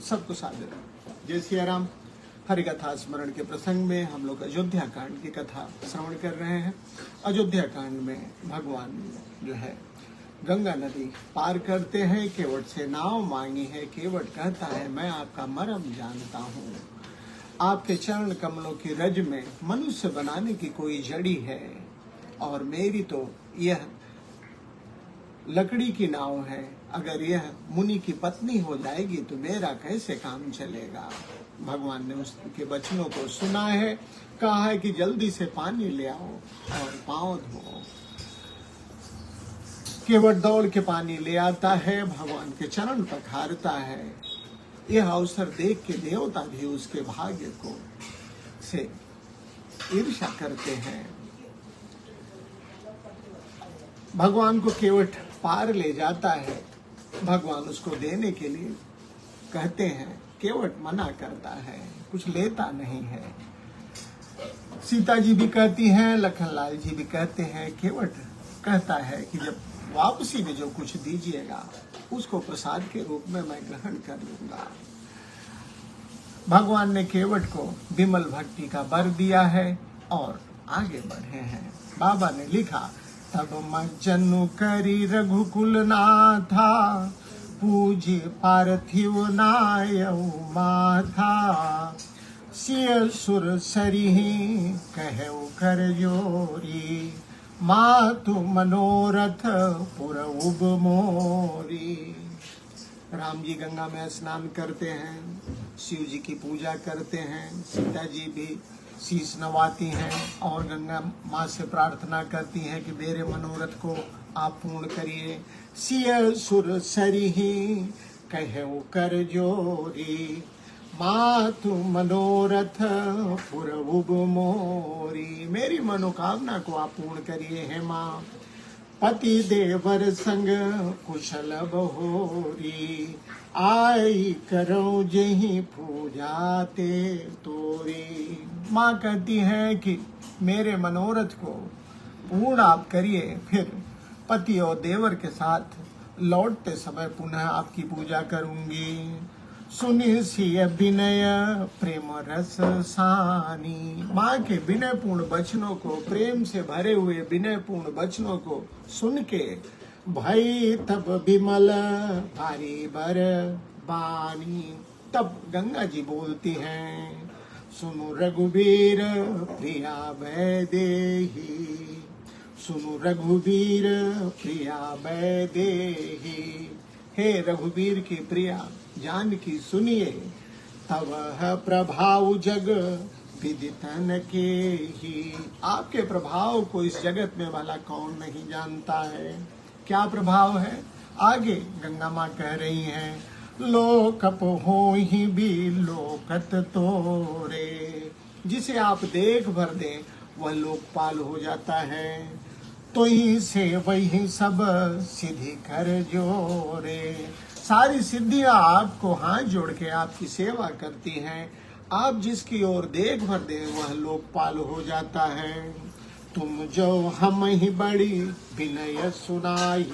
सबको सादर जय सिया राम। हरि कथा स्मरण के प्रसंग में हम लोग अयोध्या कांड की कथा श्रवण कर रहे हैं। अयोध्या कांड में भगवान जो है गंगा नदी पार करते हैं, केवट से नाव मांगी है। केवट कहता है मैं आपका मर्म जानता हूँ, आपके चरण कमलों की रज में मनुष्य बनाने की कोई जड़ी है और मेरी तो यह लकड़ी की नाव है। अगर यह मुनि की पत्नी हो जाएगी तो मेरा कैसे काम चलेगा। भगवान ने उसके वचनों को सुना है, कहा है कि जल्दी से पानी ले आओ और पांव धो। केवट दौड़ के पानी ले आता है, भगवान के चरण पखारता है। यह अवसर देख के देवता भी उसके भाग्य को से ईर्ष्या करते हैं। भगवान को केवट पार ले जाता है, भगवान उसको देने के लिए कहते हैं। केवट मना करता है, कुछ लेता नहीं है। सीता जी भी कहती हैं, लखनलाल जी भी कहते हैं। केवट कहता है कि जब वापसी में जो कुछ दीजिएगा उसको प्रसाद के रूप में मैं ग्रहण कर लूंगा। भगवान ने केवट को विमल भक्ति का वर दिया है और आगे बढ़े हैं। बाबा ने लिखा, तब मज्जनु करी रघुकुल नाथा, पूज्य पार्थिव नायऊ माथा। सिय सुर सरिहि कहु कर जोरी, मातु मनोरथ पुर उब मोरी। राम जी गंगा में स्नान करते हैं, शिव जी की पूजा करते हैं। सीता जी भी शीश नवाती हैं और गंगा माँ से प्रार्थना करती हैं कि मेरे मनोरथ को आप पूर्ण करिए। सिय सुर सरिहि कहु कर जोरी, मातु मनोरथ पुर उब मोरी। मेरी मनोकामना को आप पूर्ण करिए हे माँ। पति देवर संग कुशल बहोरी, आई करो जही पूजा ते तोरी। माँ कहती है कि मेरे मनोरथ को पूर्ण आप करिए, फिर पति और देवर के साथ लौटते समय पुनः आपकी पूजा करूंगी। सुनि सिय विनय प्रेम रस सानी। माँ के विनय पूर्ण वचनों को, प्रेम से भरे हुए विनय पूर्ण वचनों को सुन के भई तब विमल भारी बर बानी। तब गंगा जी बोलती हैं, सुनु रघुवीर प्रिया वैदेही, सुनु रघुवीर प्रिया वैदेही। हे रघुवीर की प्रिया जानकी सुनिए, तब प्रभाव जग विदितन के ही। आपके प्रभाव को इस जगत में भला कौन नहीं जानता है। क्या प्रभाव है? आगे गंगा माँ कह रही हैं, लोकप हो ही भी लोकत तोरे। जिसे आप देख भर दें वह लोकपाल हो जाता है। तो ही से वही सब सिद्धि कर जोरे। सारी सिद्धियां आपको हाथ जोड़ के आपकी सेवा करती हैं। आप जिसकी ओर देख भर दे वह लोकपाल हो जाता है। तुम जो हम ही बड़ी विनय सुनाई,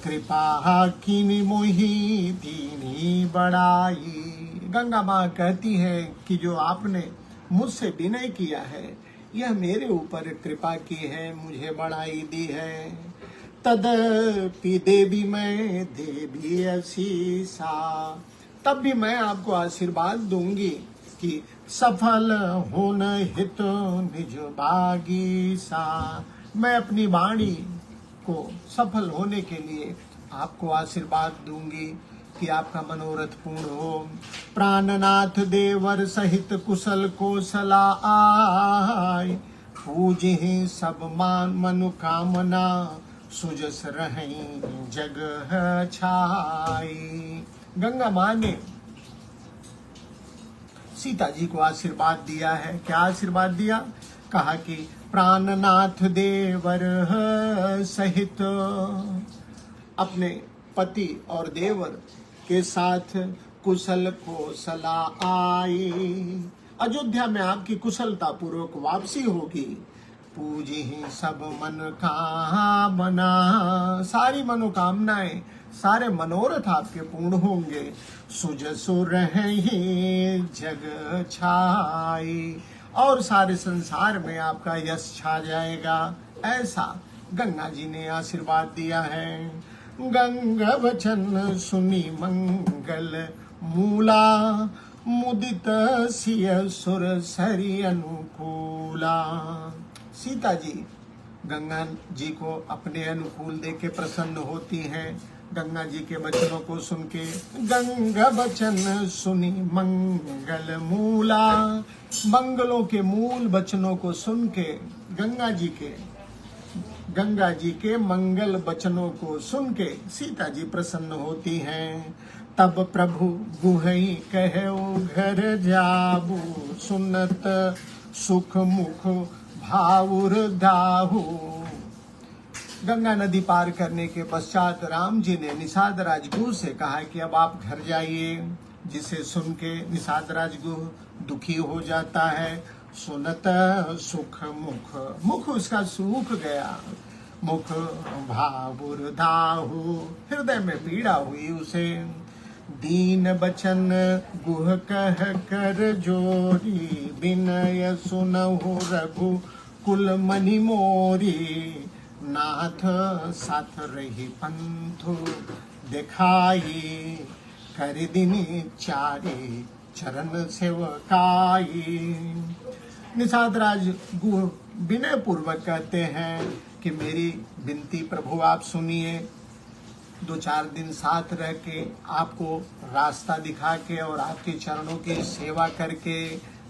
कृपा कीनी मोही दीनी बड़ाई। गंगा माँ कहती है कि जो आपने मुझसे विनय किया है, यह मेरे ऊपर कृपा की है, मुझे बड़ाई दी है। तदपि देवी मैं देवी असीसा, तब भी मैं आपको आशीर्वाद दूंगी कि सफल होन हित निज बागी सा। मैं अपनी वाणी को सफल होने के लिए आपको आशीर्वाद दूंगी कि आपका मनोरथ पूर्ण हो। प्राणनाथ देवर सहित कुशल कोसला आय, पूजे सब मान मनोकामना, सुजस रही जग छाई। गंगा माँ ने सीता जी को आशीर्वाद दिया है। क्या आशीर्वाद दिया? कहा कि प्राणनाथ देवर सहित, अपने पति और देवर के साथ कुशल कोसला आई। अयोध्या में आपकी कुशलता पूर्वक वापसी होगी। पूजी सब मन कामना, सारी मनोकामनाएं सारे मनोरथ आपके पूर्ण होंगे। सुजसु रहे जग छाई, और सारे संसार में आपका यश छा जाएगा। ऐसा गंगा जी ने आशीर्वाद दिया है। गंगा वचन सुनी मंगल मूला, मुदित सिय सुर सरी अनुकूला। सीता जी गंगा जी को अपने अनुकूल देख के प्रसन्न होती हैं। गंगा जी के वचनों को सुन के, गंगा वचन सुनी मंगल मूला, मंगलों के मूल वचनों को सुन के, गंगा जी के मंगल वचनों को सुन के सीता जी प्रसन्न होती हैं। तब प्रभु गुहई कहो घर जाबू, सुनत सुख मुख भावुर दाहू। गंगा नदी पार करने के पश्चात राम जी ने निषाद राजगुह से कहा कि अब आप घर जाइए, जिसे सुन के निषाद राजगुह दुखी हो जाता है। सुनत सुख मुख, मुख उसका सूख गया, मुख भावुर दाहू, हृदय में पीड़ा हुई उसे। दीन बचन गुह कह कर जोरी, विनय सुनहु रघु कुल मनि मोरी। नाथ साथ रही पंथु दिखाई, कर दिनी चारे चरण सेवकाई। निषाद राज गुह विनय पूर्वक कहते हैं कि मेरी विनती प्रभु आप सुनिए। 2-4 दिन साथ रह के, आपको रास्ता दिखा के और आपके चरणों की सेवा करके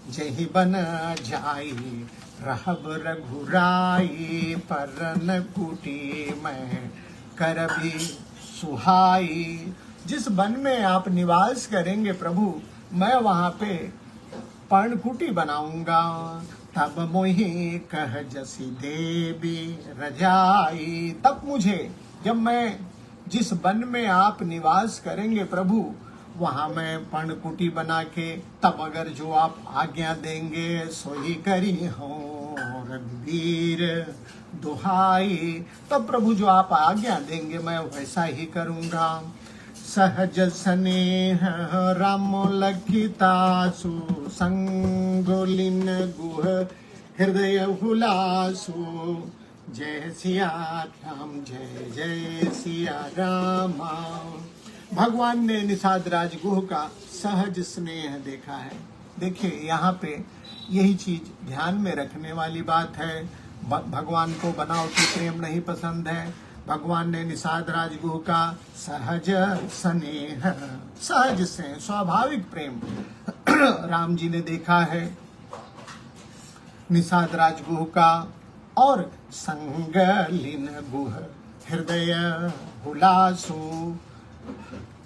जही बन जाई, रहब रघुराई। परन कुटी में कर भी सुहाई। जिस वन में आप निवास करेंगे प्रभु, मैं वहां पे पर्णकुटी बनाऊंगा। तब मोहि कह जसी देवी रजाई, तब मुझे, जब मैं जिस वन में आप निवास करेंगे प्रभु, वहां मैं पर्णकुटी बना के, तब अगर जो आप आज्ञा देंगे सो ही करी हो रघुवीर दुहाई। तब प्रभु जो आप आज्ञा देंगे मैं वैसा ही करूंगा। सहज स्नेह राम लखितासु, संगोलिन गुह हृदय हुलासु। जय सिया राम, जय जय सिया राम। भगवान ने निषाद राजगुह का सहज स्नेह देखा है। देखिए यहाँ पे यही चीज ध्यान में रखने वाली बात है। भगवान को बनावटी प्रेम नहीं पसंद है। भगवान ने निषाद राजगुह का सहज स्नेह, सहज से स्वाभाविक प्रेम राम जी ने देखा है निषाद राजगुह का। और संगलिन गुह हृदय हुलासु,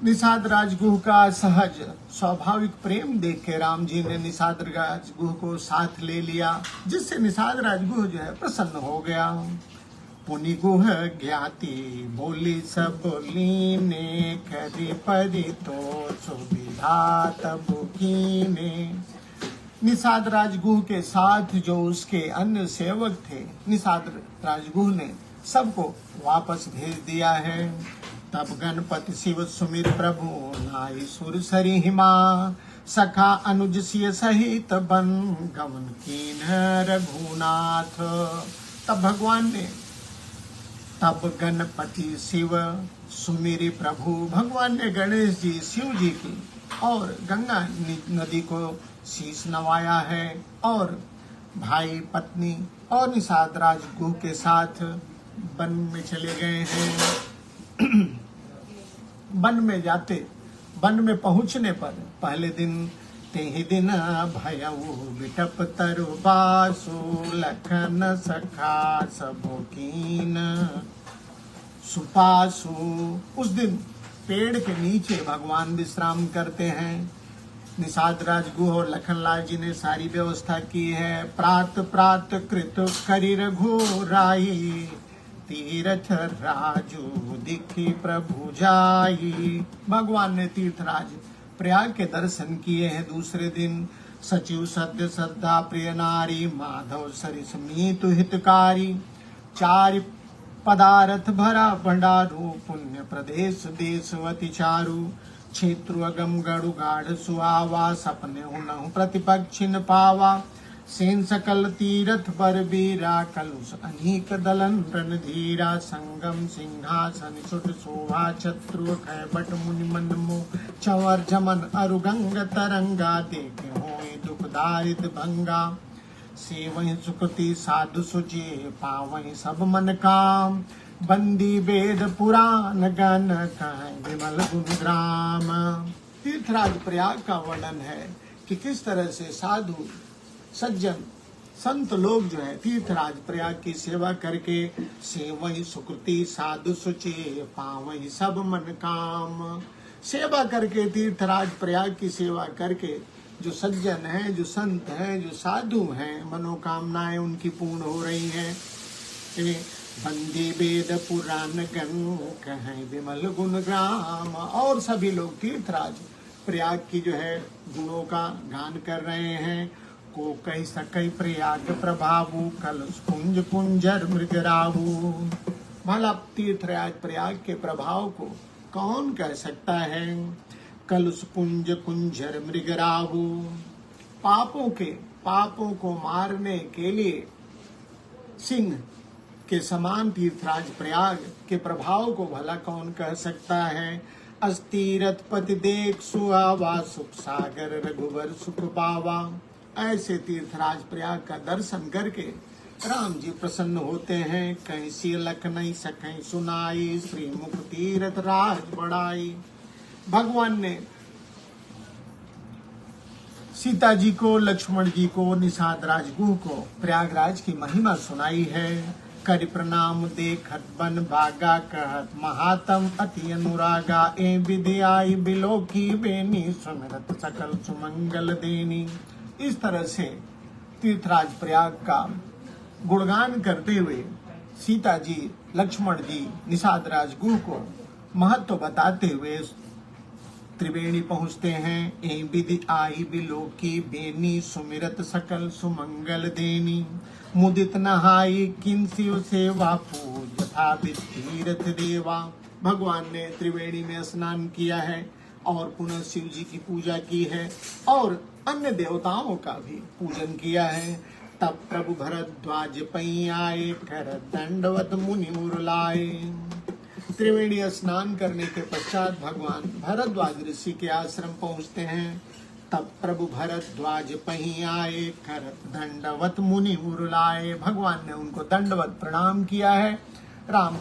निषाद राजगुह का सहज स्वाभाविक प्रेम देख के राम जी ने निषाद राजगुह को साथ ले लिया, जिससे निषाद राजगुह जो है प्रसन्न हो गया। पुनि गुह ज्ञाति बोली सब लीने, करी परि तो सुविधा तब कीने। निषाद राजगुह के साथ जो उसके अन्य सेवक थे, निषाद राजगुह ने सबको वापस भेज दिया है। तब गणपति शिव सुमिर प्रभु नाई सुर सरी हिमा, सखा अनुज सिय सहित बन गवन कीन रघुनाथ। तब भगवान ने, तब गणपति शिव सुमिरी प्रभु, भगवान ने गणेश जी शिव जी की और गंगा नदी को शीश नवाया है और भाई पत्नी और निषाद राजगुह के साथ वन में चले गए हैं। वन में पहुंचने पर पहले दिन तेहि दिन भयउ विटप तरु बासु, लखन सखा सबो कीन सुपासु। उस दिन पेड़ के नीचे भगवान विश्राम करते हैं। निषाद राजगुह और लखनलाल जी ने सारी व्यवस्था की है। प्रात प्रात कृत करि रघुराई, तीर्थ राजू दिखी प्रभु जाई। भगवान ने तीर्थराज प्रयाग के दर्शन किए हैं। दूसरे दिन सचिव सद्य श्रद्धा प्रिय नारी, माधव सरिस मीतु हितकारी। पदार्थ भरा भंडारू, पुण्य प्रदेश देशवती चारु। क्षेत्रु अगम गढ़ु गाढ़ सुहावा, सपने हुनहु प्रतिपक्षिन पावा। सेन सकल तीरथ पर बीरा, कलुष अनेक दलन रणधीरा। संगम सिंहासन सुट शोभा, शत्रु खैबट मुनि मन मोह। चंवर जमन अरुगंग तरंगा, देखे होए दुख दारिद भंगा। सेवहि सुकृति साधु सुचि, पावहि सब मन काम। बंदी वेद पुराण गण, कहें विमल गुण ग्राम। तीर्थराज प्रयाग का वर्णन है कि किस तरह से साधु सज्जन संत लोग जो है तीर्थराज प्रयाग की सेवा करके, सेवहि सुकृति साधु सुचि, पावहि सब मन काम। सेवा करके, तीर्थराज प्रयाग की सेवा करके जो सज्जन हैं, जो संत हैं, जो साधु हैं, मनोकामनाएं उनकी पूर्ण हो रही हैं। बंदी वेद पुराण गण, कहें विमल गुण ग्राम। और सभी लोग तीर्थराज प्रयाग की जो है गुणों का गान कर रहे हैं। को कही सकई प्रयाग प्रभावु, कलश कुंज कुंजर मृगराहु। भला तीर्थराज प्रयाग के प्रभाव को कौन कह सकता है। कलश कुंज कुंजर मृगराहु। पापों को मारने के लिए सिंह के समान तीर्थराज प्रयाग के प्रभाव को भला कौन कह सकता है। अस्थिरथ पति देख सुहावा, सुख सागर रघुवर सुख पावा। ऐसे तीर्थराज प्रयाग का दर्शन करके राम जी प्रसन्न होते हैं। कहीं सीलक नहीं सकहीं सुनाई, श्री मुख तीर्थ राज बढ़ाई। भगवान ने सीता जी को, लक्ष्मण जी को, निषाद राजगुह को प्रयागराज की महिमा सुनाई है। करि प्रणाम देखत बन भागा, कहत महात्म अति अनुरागा। ए विधि आई बिलोकी बेनी, सुमिरत सकल सुमंगल देनी। इस तरह से तीर्थराज प्रयाग का गुणगान करते हुए सीता जी, लक्ष्मण जी, निषाद राजगुह को महत्व बताते हुए त्रिवेणी पहुंचते हैं। ए विधि आई बिलोकी बेनी, सुमिरत सकल सुमंगल देनी। मुदित नहाई किंसियो सेवा, पूज यथा तीर्थ देवा। भगवान ने त्रिवेणी में स्नान किया है और पुनः शिव जी की पूजा की है और अन्य देवताओं का भी पूजन किया है। तब प्रभु भरद्वाज पई आए, कर दंडवत मुनि मुरलाए। त्रिवेणी स्नान करने के पश्चात भगवान भरद्वाज ऋषि के आश्रम पहुंचते हैं। तब प्रभु भरद्वाज पही आए, कर दंडवत मुनि मुरलाए। भगवान ने उनको दंडवत प्रणाम किया है। राम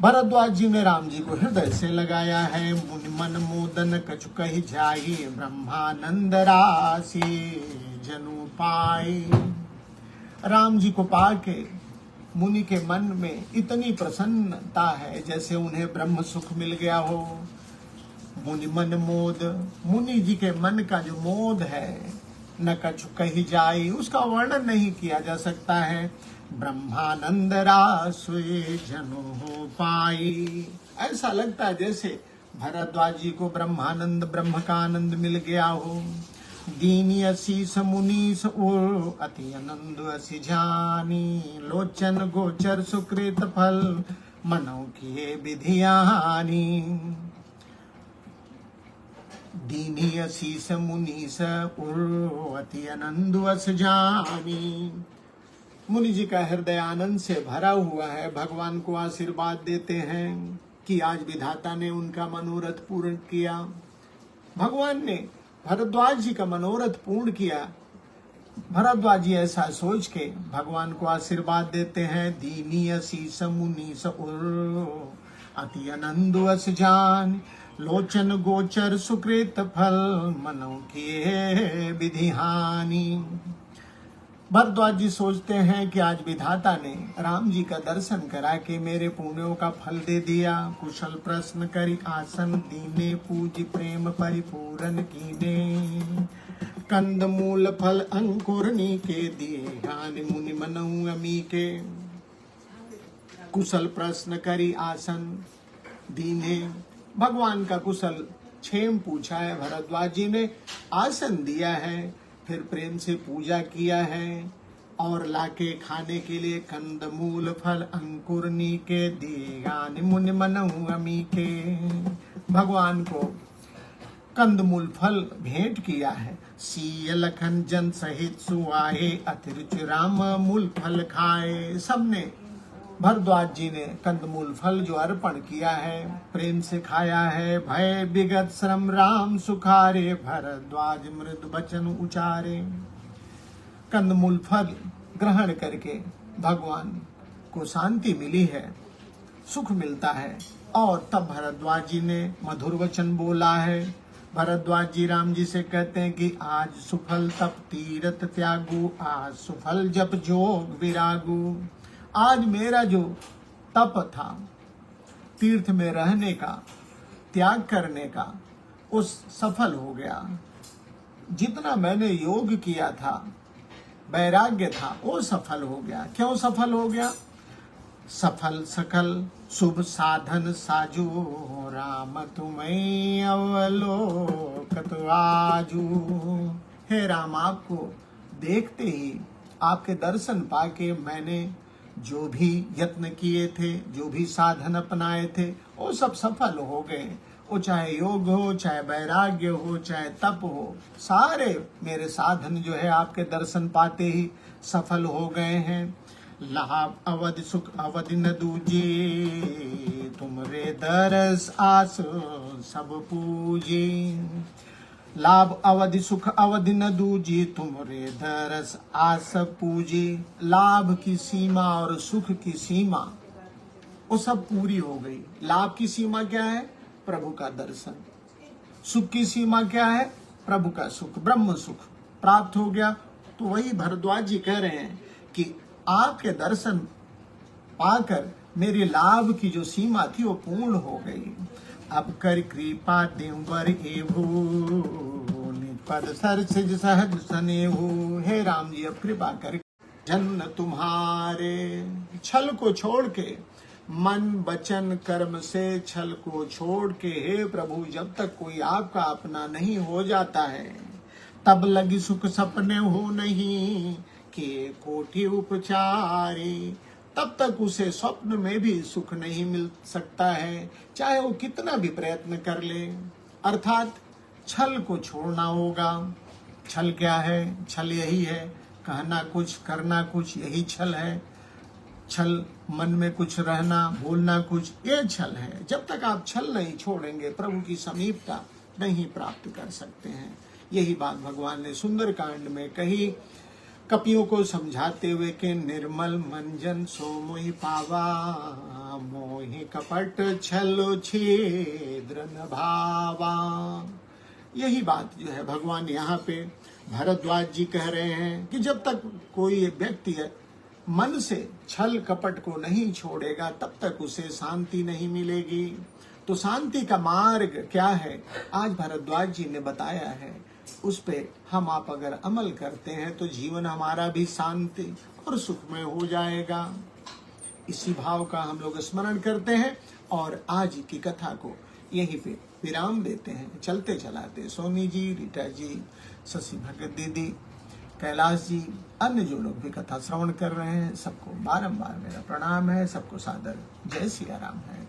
भरद्वाज जी ने राम जी को हृदय से लगाया है। मुनि मन मोदन कछु कहि जाई, ब्रह्मानंद राशि जनु पाई। राम जी को पाके मुनि के मन में इतनी प्रसन्नता है जैसे उन्हें ब्रह्म सुख मिल गया हो। मुनि मन मोद, मुनि जी के मन का जो मोद है, न कछु कही जाई, उसका वर्णन नहीं किया जा सकता है। ब्रह्मानंद रासुए जनु हो पाई। ऐसा लगता है जैसे भरद्वाज जी को ब्रह्मानंद, ब्रह्म का आनंद मिल गया हो। दीनी असीस मुनीस उर, अति आनंद असि जानी। लोचन गोचर सुकृत फल, मनो किए विधियानी। दीनी असीस मुनीस उर, अति आनंद अस जानी। मुनि जी का हृदय आनंद से भरा हुआ है। भगवान को आशीर्वाद देते हैं कि आज विधाता ने उनका मनोरथ पूर्ण किया। भगवान ने भरद्वाज जी का मनोरथ पूर्ण किया। भरद्वाज जी ऐसा सोच के भगवान को आशीर्वाद देते हैं। दीनी असीस मुनीस उर, अति आनंद अस जान। लोचन गोचर सुकृत फल, मनो किए विधिहानी। भरद्वाज जी सोचते हैं कि आज विधाता ने राम जी का दर्शन करा के मेरे पुण्यों का फल दे दिया। कुशल प्रश्न करी आसन दीने, पूज प्रेम परिपूरन कीने। कंद मूल फल अंकुरनी के दिए, हानि मुनि मनऊ अमी के। कुशल प्रश्न करी आसन दीने, भगवान का कुशल क्षेम पूछा है। भरद्वाज जी ने आसन दिया है, फिर प्रेम से पूजा किया है। और लाके खाने के लिए कंद मूल फल अंकुर नीके दिया मुनि मनहु अमी के। भगवान को कंदमूल फल भेंट किया है। सीय लखन जन सहित सुआए अतिरिच राम मूल फल खाए। सबने भरद्वाज जी ने कंदमूल फल जो अर्पण किया है प्रेम से खाया है। भय विगत श्रम राम सुखारे भरद्वाज मृदु बचन उचारे। कंदमूल फल ग्रहण करके भगवान को शांति मिली है, सुख मिलता है। और तब भरद्वाज जी ने मधुर वचन बोला है। भरद्वाज जी राम जी से कहते हैं कि आज सुफल तप तीरथ त्यागू, आज सुफल जप जोग विरागू। आज मेरा जो तप था तीर्थ में रहने का, त्याग करने का, उस सफल हो गया। जितना मैंने योग किया था, वैराग्य था, वो सफल हो गया। क्यों सफल हो गया? सफल सकल शुभ साधन साजू, राम तुम्हें अवलोकत आजू। हे राम, आपको देखते ही, आपके दर्शन पाके मैंने जो भी यत्न किए थे, जो भी साधन अपनाए थे, वो सब सफल हो गए। वो चाहे योग हो, चाहे वैराग्य हो, चाहे तप हो, सारे मेरे साधन जो है आपके दर्शन पाते ही सफल हो गए हैं। लाभ अवधि सुख अवधि न दूजे, तुमरे दरस आस सब पूजे। लाभ अवधि सुख अवधि न दूजे, तुमरे दरस आस पूजे। लाभ की सीमा और सुख की सीमा वो सब पूरी हो गई। लाभ की सीमा क्या है? प्रभु का दर्शन। सुख की सीमा क्या है? प्रभु का सुख, ब्रह्म सुख प्राप्त हो गया। तो वही भरद्वाज जी कह रहे हैं कि आपके दर्शन पाकर मेरे लाभ की जो सीमा थी वो पूर्ण हो गई। अब कर कृपा देवर एभू, पद सर सिज सहज सनेहू। हे राम जी, अब कृपा कर जन्म तुम्हारे। छल को छोड़ के, मन वचन कर्म से छल को छोड़ के, हे प्रभु, जब तक कोई आपका अपना नहीं हो जाता है, तब लगी सुख सपने हो नहीं के कोटि उपचारी। तब तक उसे स्वप्न में भी सुख नहीं मिल सकता है, चाहे वो कितना भी प्रयत्न कर ले। अर्थात छल को छोड़ना होगा। छल क्या है? छल यही है, कहना कुछ करना कुछ, यही छल है। छल मन में कुछ रहना, बोलना कुछ, ये छल है। जब तक आप छल नहीं छोड़ेंगे, प्रभु की समीपता नहीं प्राप्त कर सकते हैं। यही बात भगवान ने सुंदर कांड में कही, कपियों को समझाते हुए कि निर्मल मंजन सो मोहि पावा, मोहि कपट छल छेद्र न भावा। यही बात जो है भगवान यहाँ पे भरद्वाज जी कह रहे हैं कि जब तक कोई व्यक्ति मन से छल कपट को नहीं छोड़ेगा, तब तक उसे शांति नहीं मिलेगी। तो शांति का मार्ग क्या है? आज भरद्वाज जी ने बताया है। उस पे हम आप अगर अमल करते हैं तो जीवन हमारा भी शांति और सुखमय हो जाएगा। इसी भाव का हम लोग स्मरण करते हैं और आज की कथा को यहीं पे विराम देते हैं। चलते चलाते सोनी जी, रीटा जी, शशि भगत दीदी, कैलाश जी, अन्य जो लोग भी कथा श्रवण कर रहे हैं, सबको बारंबार मेरा प्रणाम है। सबको सादर जय सिया राम है।